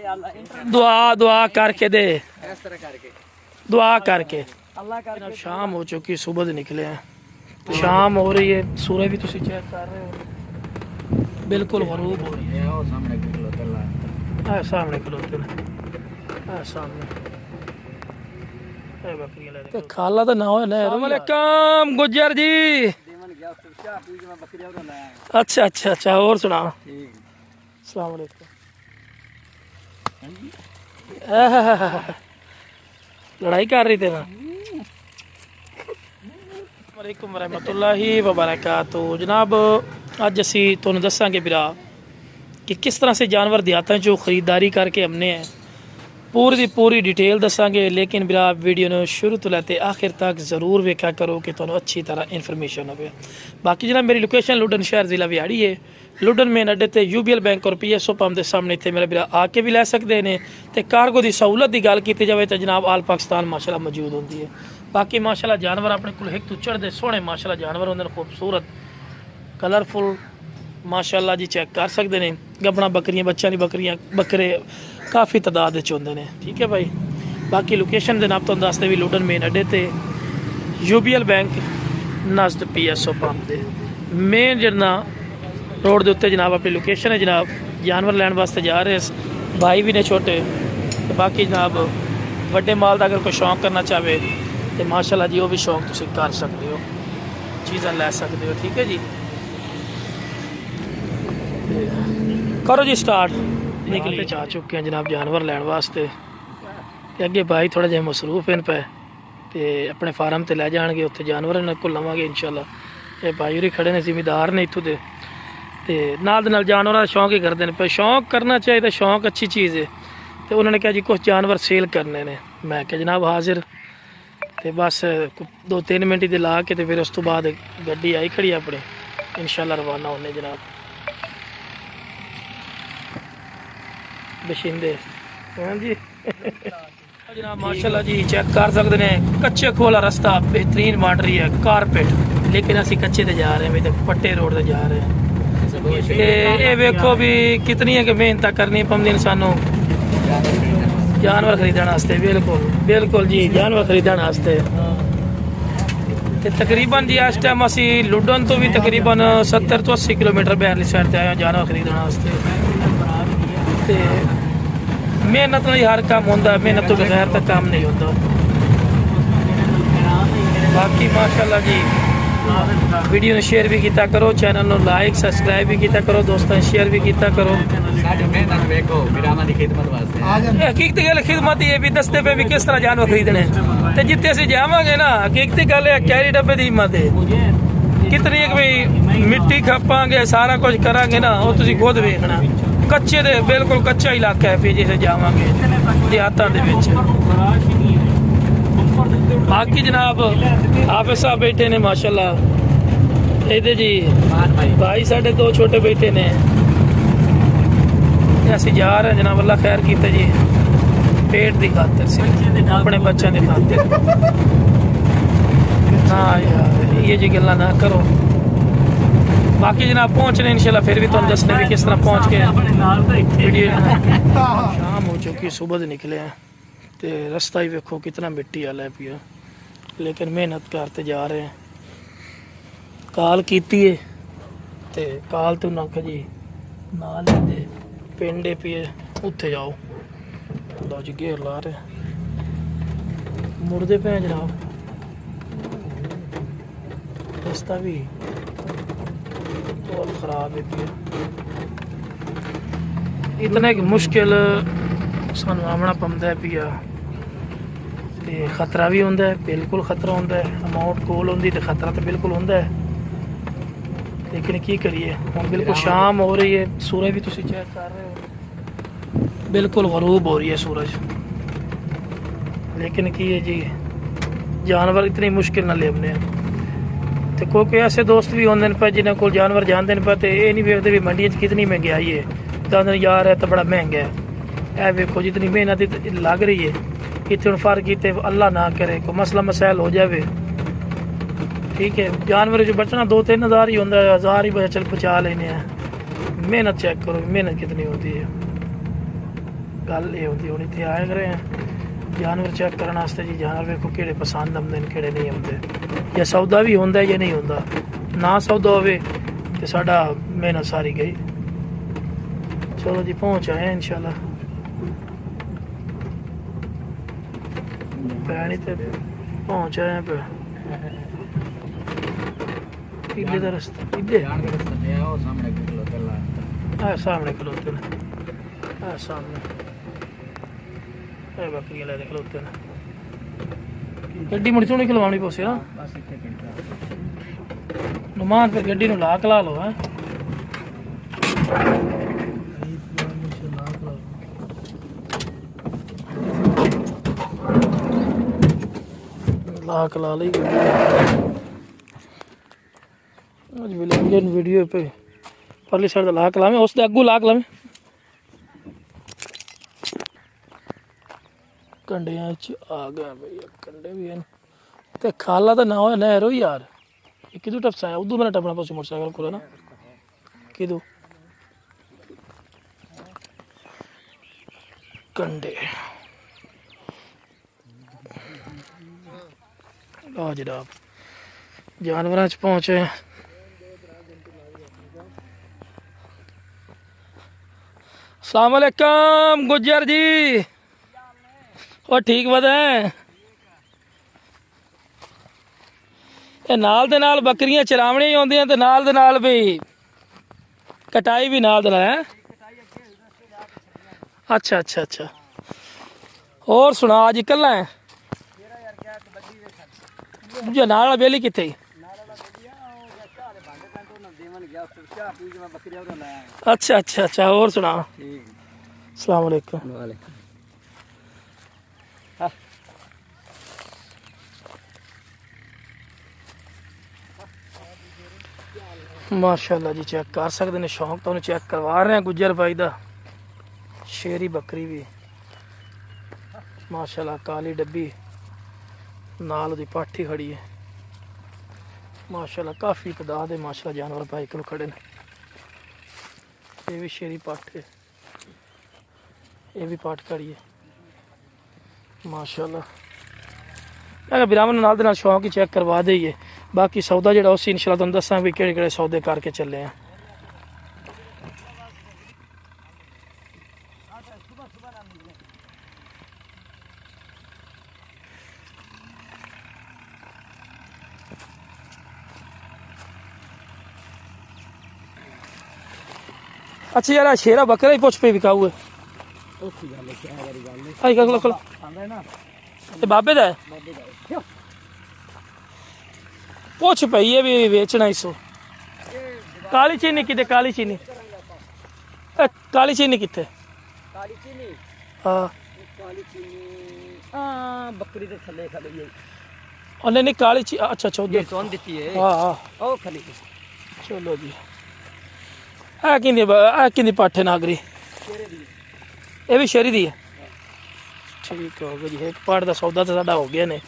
दुआ दुआ करके दे, दुआ करके। शाम हो चुकी, सुबह निकले हैं, शाम हो रही है, सूरज भी तुसी चेक कर रहे हो, बिल्कुल गरूब हो रही है। सामने खलोते हैं, सामने खाला तो ना हो ना। काम गुजर जी, अच्छा अच्छा अच्छा, और सुना। अस्सलाम वालेकुम। लड़ाई कर रही थे ना। वालेकुम रहमतुल्लाहि व बरकातुहू। जनाब अज असी तुहानू दसांगे बिरा कि किस तरह से जानवर देहातां चों खरीदारी करके हमने है, पूरी दी पूरी डिटेल दसांगे। लेकिन बिरा वीडियो ने शुरू तो लैते आखिर तक जरूर वेख्या करो कि तुहानू अच्छी तरह इन्फॉर्मेशन हो। बाकी जनाब मेरी लोकेशन लुडन शहर जिला विहाड़ी है। लुडन मेन अड्डे ते यूबीएल बैंक और PSO पंप के सामने इतने मेरा बिरा आके भी लै सकते हैं। तो कार्गो की सहूलत की गल की जाए तो जनाब आल पाकिस्तान माशाल्लाह मौजूद होती है। बाकी माशाल्लाह जानवर अपने को हिक तो चढ़ते सोहने माशाल्लाह जानवर होंगे, खूबसूरत कलरफुल माशाल्लाह जी, चेक कर सकते हैं। गबना बकरियां, बच्चों की बकरियां, बकरे काफ़ी तादाद होंगे ने, ठीक है भाई। बाकी लोकेशन जनाब तुहानू दसदे भी लुडन मेन अड्डे ते यूबीएल बैंक नज़द PSO पंप के मेन जड़ना रोड के उत्ते जनाब अपनी लोकेशन है। जनाब जानवर लैन वास्ते जा रहे हैं, भाई भी ने छोटे। तो बाकी जनाब बड़े माल का अगर कोई शौक करना चाहे तो माशाल्लाह जी वो भी शौक तुम कर सकते हो, चीज़ा लै सकते हो, ठीक है जी। करो जी स्टार्ट। निकले जा चुके हैं जनाब जानवर लैन वास्ते। अगे भाई थोड़ा जिहा मसरूफ इन पे तो अपने फार्म से लै जाएंगे, उत्थे जानवर को लवांगे इंशाल्लाह। ये भाई होरी खड़े ने, जिमीदार ने इत्थों के, तो नाल जानवर का शौक ही करते हैं। पर शौक करना चाहिए, शौक अच्छी चीज़ है। तो उन्होंने कहा जी कुछ जानवर सेल करने ने। मैं क्या जनाब हाजिर। तो बस 2-3 मिनट ही ला के तो फिर उस तो बाद गड्डी आई खड़ी अपने, इंशाल्लाह रवाना होने जनाब। बशिंदे हाँ जी जनाब माशाल्लाह जी, चेक कर सकते हैं। कच्चे खोला रास्ता बेहतरीन बन रही है, कारपेट। लेकिन असी कच्चे ते जा रहे हैं, तो पट्टे रोड ते जा रहे हैं। ये वेखो भी कितनी है कि मेहनत करनी पौंदी सानू जानवर खरीदने वास्ते। बिल्कुल बिल्कुल जी, जानवर खरीदने वास्ते। तकरीबन जी इस टाइम असी लुडन तो भी तकरीबन 70 तो 80 किलोमीटर बैरली साइड से आए जानवर खरीदने वास्ते। मेहनत नहीं हर काम होता, मेहनत तो बगैर तक काम नहीं होता। बाकी माशाल्लाह जी वीडियो ने शेयर भी किया करो, चैनल को लाइक सब्सक्राइब भी किया करो, दोस्तों शेयर भी किया करो। हकीकत गल खिदमत ये भी दसते पे भी किस तरह जानवर खरीदने। तो जितने असी जावे ना, हकीकत गल है कैरी डब्बे की हिम्मत है कितनी है कि भाई मिट्टी खपांगे सारा कुछ करांगे ना, वो तुम खुद वेखना। कच्चे दे बिल्कुल कच्चा इलाका है, फिर जिसे जावांगे देहातां दे विच। बाकी जनाब हाफिज साहब बैठे ने माशाल्लाह। इधर जी भाई साढ़े 2 छोटे बैठे ने। असी जा रहे हैं जनाब, अल्लाह खैर कीते जी, पेट की खातर से, अपने बच्चों की खातर। हाँ यार ये जी गल्लां ना करो। बाकी जनाब पहुँचने इंशाल्लाह फिर भी तुम दसने भी किस तरह पहुँच के। वीडियो शाम हो चुकी, सुबह से निकले हैं तो रास्ता ही वेखो कितना मिट्टी वाला है पिया। लेकिन मेहनत करते जा रहे हैं। काल की तो काल तो नख जी ना लेते पिंडे पिए उत्थे जाओ। लो जी घेर ला रहे मुड़ते पे जनाब। रास्ता भी बहुत खराब है पिया। इतना कि मुश्किल सानू आमना पौंदा है पिया। ते खतरा भी होंदा है, बिल्कुल खतरा होंदा है। अमाउंट कोल होंदी तो खतरा तो बिल्कुल होंदा है। लेकिन की करिए, हम बिल्कुल शाम हो रही है, सूरज भी तुसी चेक कर रहे हो, बिल्कुल गरूब हो रही है सूरज। लेकिन की है जी, जानवर इतनी मुश्किल ना लेने। तो कोई ऐसे दोस्त भी होंगे पे जिन्हें को जानवर जानते पे, तो ये नहीं वेखते भी मंडिया कितनी महंगाई है। तो यार है तो बड़ा महंगा है। वेखो जितनी मेहनत लग रही है, इतने फर्क किते अल्लाह ना करे कोई मसला मसाइल हो जाए, ठीक है। जानवर जो बचना 2-3 हज़ार ही होंगे, 1000 ही बचा लेने हैं। मेहनत चेक करो, मेहनत कितनी होती है। गल ये होंगी हूँ इतने आए करे हैं जानवर चेक करने वास्ते जी। जानवर वेखो कि पसंद आते हैं कि नहीं आते, या सौदा भी होंगे या नहीं होंगे। ना सौदा होवे तो साडा मेहनत सारी गई। चलो जी पहुँच आए हैं इंशाल्लाह। पैनी तो पहुँच आए हैं पे पीले का रास्ता पीले सामने खलोते हैं, सामने बकरियां लैके खलोते हैं। गड्डी मुड़ी सोनी खलवानी पोसे ना नुमान, फिर गड्डी ला कला लो है। ला कला ली वीडियो पे परली साइड ला कला में उसके अगू ला कला में कंडिया आ गया भैया। कंडे भी हैं ते खाला तो ना हो नहर हो यार। किदू टपसा है उदू मैंने टपना पसी मोटरसाइकिल को ना किदू कंडे लो जनाब जानवर च पहुंचे। अस्सलाम वालेकुम गुज्जर जी, और ठीक बताए ये नाल दे नाल बकरियां चरावनी आउंदियां ते नाल दे नाल भी कटाई भी नाल दे नाल है। अच्छा अच्छा अच्छा, और सुना अज कल्ला है दूजा नाल वाला बेली किथे? अच्छा अच्छा अच्छा, और सुना। अस्सलाम वालेकुम। माशाल्लाह जी चेक कर सकते हैं, शौक तो चेक करवा रहे हैं गुज्जर भाई दा। शेरी बकरी भी माशाल्लाह, काली डब्बी नाल दी पाठी खड़ी है माशाल्लाह। काफ़ी तादाद है माशाल्लाह जानवर भाई को खड़े ने। ये भी शेरी पाठ है, ये भी पाठ खड़ी है माशाल्लाह। मैं बिरामन नाल दे नाल शौक ही चेक करवा देइए। बाकी सौदा जो उस इंशाल्लाह तुहानूं दस्सां भी किहड़े सौदे करके चले हैं। अच्छा यार शेरा बकरा ही पुछ पे बिकाऊ है बाबे दा पुछ पई है भी बेचना इसो। काली चीनी किते? काली चीनी काली चीनी किते? हाँ बकरी दे थले खड़ी है। नहीं नहीं काली ची अच्छा अच्छा उधर कौन देती है? हाँ हाँ ओ खली। चलो जी है कि पाठे नागरी ये भी शेरी दी है। ठीक हो गया जी, एक पाठ का सौदा तो साडा हो गया ने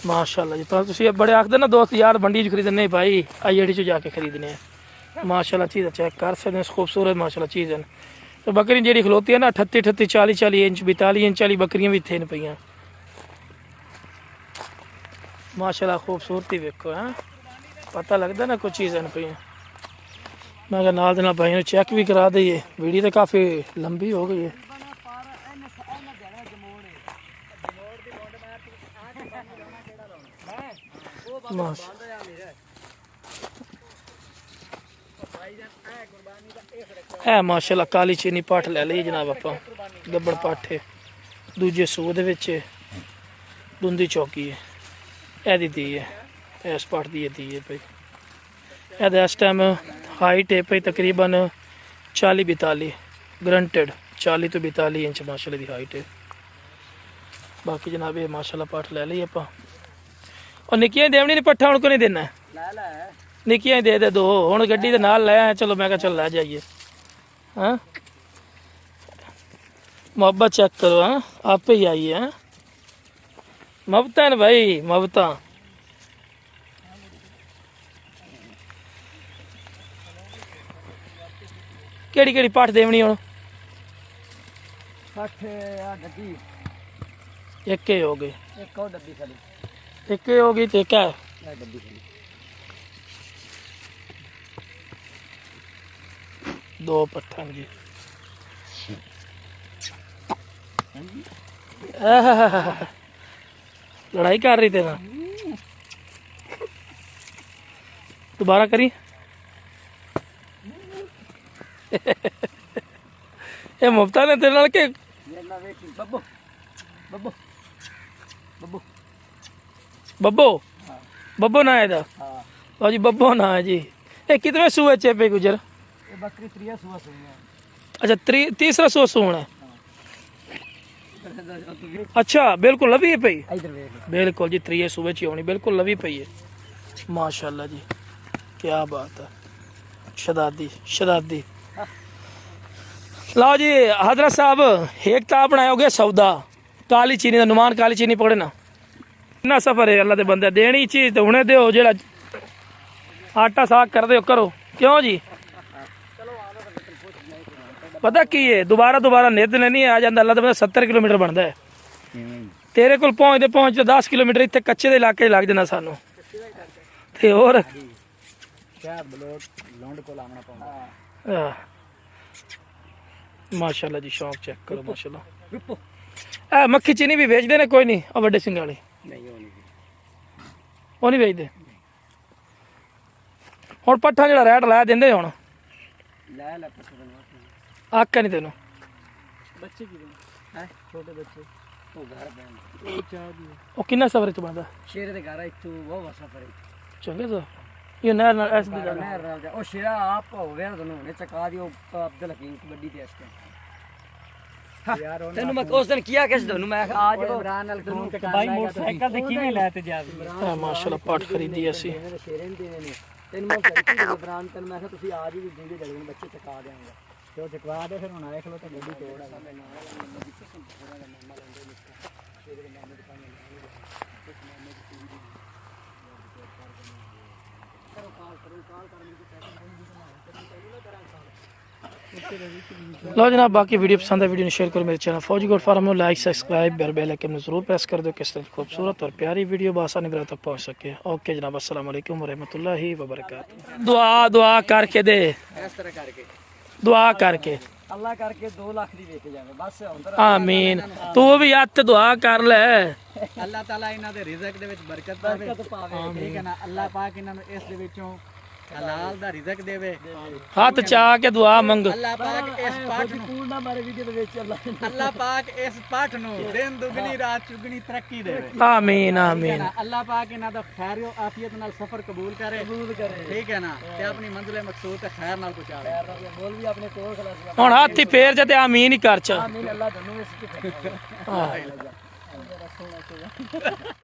माशाल्लाह जी। तो तुम बड़े आखते ना दोस्त यार मंडी च खरीदने नहीं भाई आईडी च जाके खरीदने हैं माशाल्लाह। चीज़ चेक कर सकते हैं, खूबसूरत माशाल्लाह चीज़ है। तो बकरी जी खलोती है ना 38 40 इंच 42 इंच वाली बकरियां भी इतने पे माशाल्लाह। खूबसूरती वेखो है, पता लगता ना कुछ चीज़ पे। मैं क्या नाल देना भाई चेक भी करा दईए। वीडियो तो काफ़ी लंबी हो गई है। है माशाल्लाह काली चीनी पाठ ले ली जनाब आप गब्बड़ पाठे दूजे सूह दे विच दुंदी चौकी है एदी दी है इस पाठ दी दी है भाई। एदा इस टाइम हाइट है भाई तकरीबन 40-42 ग्रंटेड 40 तो 42 इंच माशाल्लाह दी हाइट है। बाकी जनाब ये माशाल्लाह पाठ ले ली आप। और निक्कियां देवनी ने पट्ठा हूँ को नहीं देना? निक्कियां दे दे दो हूँ गड्डी के नाल लै आए। चलो मैं क्या चल लै जाइए। हाँ मोहब्बत चेक करो। हाँ आप ही आइए। हाँ मोहब्बत है भाई मोहब्बत। केड़ी केड़ी पाठ देवनी हूँ? 60 ਆ ਡੱਬੀ ਇੱਕ ਹੀ ਹੋ ਗਏ, ਇੱਕ ਉਹ ਡੱਬੀ ਖਾਲੀ ਇੱਕ ਹੀ ਹੋ ਗਈ ਤੇ ਇੱਕ ਹੈ ਆ ਡੱਬੀ ਖਾਲੀ ਦੋ ਪੱਠਾਂ ਜੀ। ਆਹ, ਲੜਾਈ ਕਰ ਰਹੀ थे ना, दोबारा करी। ये मुफ्ता ने तेरे नाल के ਮੇਰੇ ਨਾਲ ਵੇਖੀ ਬੱਬੂ ਬੱਬੂ ਬੱਬੂ बब्बो ਹਾਂ बब्बो ना है दा ਹਾਂ लो जी, बब्बो ना है जी। ये कितने सूए चेपे गुजर? ਇਹ ਬੱਕਰੀ ਤਰੀਆ ਸੁਆ ਸੁਈ ਹੈ अच्छा तीसरा सो सूना है। अच्छा बिल्कुल लवी है पई, ਇਧਰ ਵੇਖ बिल्कुल जी त्रीए सूबे च होनी, बिल्कुल लवी पई है। माशाल्लाह जी, क्या बात है। शदादी शदादी। लो जी हजरत साहब, एक तो अपना हो गया सौदा, काली चीनी का नुमान काली चीनी पड़े ना, इन्ना सफर है अल्लाह के बंदे, देनी चीज तो हुणे दो, जेड़ा आटा साग कर दो करो, क्यों जी? पता की है, दोबारा दोबारा नित ने नहीं आ जाता, अल्लाह के बंदे 70 किलोमीटर बनता है, तेरे को पहुंचते 10 किलोमीटर इतने कच्चे के इलाके लग जाना सानू ते और ਸ਼ਾਇਦ ਬਲੋਕ ਲੌਂਡ ਕੋਲ ਆਉਣਾ ਪਾਉਂਦਾ माशाल्लाह जी, शौक चेक करो माशाल्लाह। ਰੁਪੋ ए मक्खी चीनी भी बेचते ने कोई नहीं, और बड़े सिंह वाले ਨਹੀਂ ਹੋਣੀ वो नहीं बेचते। हुण पट्ठा जेड़ा रेट लाया देंदे हुण ਲੈ ਲੈ ਪਸੰਦ आका नहीं तेनों ਬੱਚੇ ਕੀ ਦੇ ਹੈ ਛੋਟੇ ਬੱਚੇ ਉਹ ਘਰ ਬੈਠ ਉਹ ਚਾਹ ਦੀ वो किन्ना सफर च बनदा ਸ਼ੇਰ ਦੇ ਘਰ ਇੱਥੋਂ ਉਹ ਵਸਾ ਪਰੇ चंगे सो ये नहर नाल ऐस दी गल ਨਹਿਰ ਨਾਲ ਜਾ ਉਹ ਸ਼ੇਰਾ ਆਪ ਹੋ ਗਿਆ ਤੁਹਾਨੂੰ ਨੇ ਚਕਾ ਦਿਓ ਅਬਦੁਲ ਹਕੀਮ ਕਬੱਡੀ ਤੇ ਅਸਕੇ ਤੈਨੂੰ ਮੈਂ ਉਸ ਦਿਨ ਕੀਆ ਕਿਸ ਤੁਹਾਨੂੰ ਮੈਂ ਅੱਜ ਇਮਰਾਨ ਨਾਲ ਤੈਨੂੰ ਬਾਈ ਮੋਟਰਸਾਈਕਲ ਤੇ ਕਿਵੇਂ ਲੈ ਤੇ ਜਾ माशाल्लाह पाठ खरीदी ऐसी ਸ਼ੇਰੇ ਨੇ ਦੇਣੇ ਨੇ ਤੈਨੂੰ ਮੈਂ ਕਹਿੰਦੀ ਇਮਰਾਨ ਤੈਨੂੰ ਮੈਂ ਕਿਹਾ ਤੁਸੀਂ ਆ ਜੀ ਵੀ ਜਿੰਦੇ ਜੜੇ ਨੂੰ ਬੱਚੇ ਚਕਾ ਦੇਵਾਂਗਾ ਤੇ ਉਹ ਚਕਵਾ ਦੇ ਫਿਰ ਹੁਣ ਆਏ ਖਲੋ ਤੇ ਗੱਡੀ ਤੋੜ ਆ लो जनाब, बाकी वीडियो पसंद है वीडियो शेयर करो, मेरे चैनल फौजी गोड farm like subscribe bell icon में जरूर प्रेस कर दो, किस तरह खूबसूरत और प्यारी वीडियो बआसानी मेरे तक पहुंच सके। ओके जनाब, अस्सलाम वालेकुम रहमतुल्लाहि व बरकातहू। दुआ दुआ करके दे, ਇਸ ਤਰ੍ਹਾਂ ਕਰਕੇ दुआ करके ਅੱਲਾ ਕਰਕੇ 2 ਲੱਖ ਦੀ ਵੇਚ ਜਾਵੇ ਬਸ ਹੁਣ आमीन। तू भी हथ दुआ कर ले, ਅੱਲਾ ਤਾਲਾ ਇਹਨਾਂ ਦੇ ਰਿਜ਼ਕ ਦੇ ਵਿੱਚ ਬਰਕਤ ਪਾਵੇ ਠੀਕ ਹੈ ਨਾ। ਅੱਲਾ ਪਾਕ ਇਹਨਾਂ ਨੂੰ ਇਸ ਦੇ ਵਿੱਚੋਂ ਹਲਾਲ ਦਾ ਰਿਜ਼ਕ ਦੇਵੇ। हथ चा के दुआ मंग। ਅੱਲਾ ਪਾਕ ਇਸ ਪਾਠ ਨੂੰ ਨਾ ਮਾਰੇ ਵੀਡੀਓ ਦੇ ਵਿੱਚ ਅੱਲਾ ਪਾਕ ਇਸ ਪਾਠ ਨੂੰ ਦਿਨ ਦੁਗਣੀ ਰਾਤ ਚੁਗਣੀ ਤਰੱਕੀ ਦੇਵੇ। आमीन आमीन। ਅੱਲਾ ਪਾਕ ਇਹਨਾਂ ਦਾ ਖੈਰ ਆਫੀਅਤ ਨਾਲ ਸਫ਼ਰ ਕਬੂਲ ਕਰੇ ਠੀਕ ਹੈ ਨਾ ਤੇ ਆਪਣੀ ਮੰਜ਼ਿਲ ਮਕਸੂਦ ਤੇ ਖੈਰ ਨਾਲ ਪਹੁੰਚਾਵੇ। ਬੋਲ ਵੀ ਆਪਣੇ ਕੋਲ ਖਲਾਸ ਹੁਣ ਹੱਥ ਹੀ ਫੇਰ ਜੇ ਤੇ ਆਮੀਨ ਹੀ ਕਰ ਚਾ। ਆਮੀਨ। ਅੱਲਾ ਤੁਹਾਨੂੰ ਇਸ ਤੇ